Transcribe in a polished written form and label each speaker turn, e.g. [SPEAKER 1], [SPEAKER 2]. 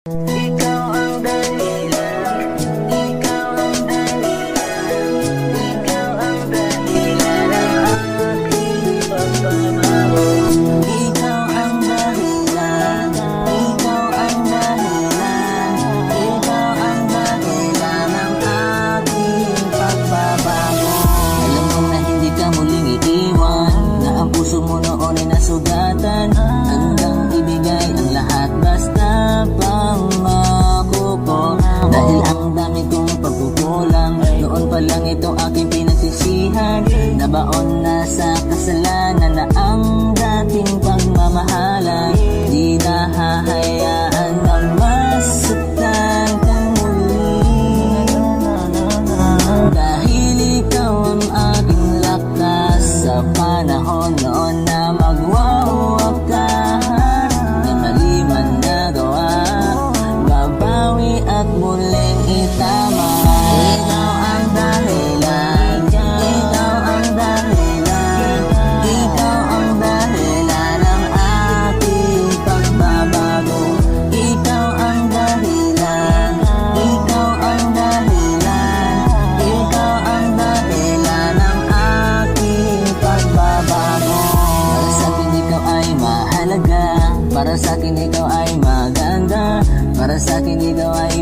[SPEAKER 1] Ikaw ang dahilan, ikaw ang dahilan, ikaw ang dahilan ng aking pagbabago. Ikaw ang dahilan, ikaw ang dahilan, ikaw ang dahilan ng aking pagbabago. Alam mo na hindi ka muling iiwan, na ang puso mo noon ay nasugatan, hanggang ibigay ang lahat basta pangako ko. Dahil ang dami kong pagkukulang, noon pa lang ito aking pinagsisihan. Nabaon na sa kasalanan na ang dating pagmamahalan. Di na hahayaan na masaktan kang muli, dahil ikaw ang aking lakas sa panahon noon na magwawakahan. Na mali man nagawa, babawi at muling itama. Ikaw ang dahilan, ikaw ang dahilan, ikaw ang dahilan ng aking pagbabago. Ikaw ang dahilan, ikaw ang dahilan, ikaw ang dahilan ng aking pagbabago. Para sa akin ikaw ay mahalaga, para sa akin ikaw ay maganda, para sa akin ikaw ay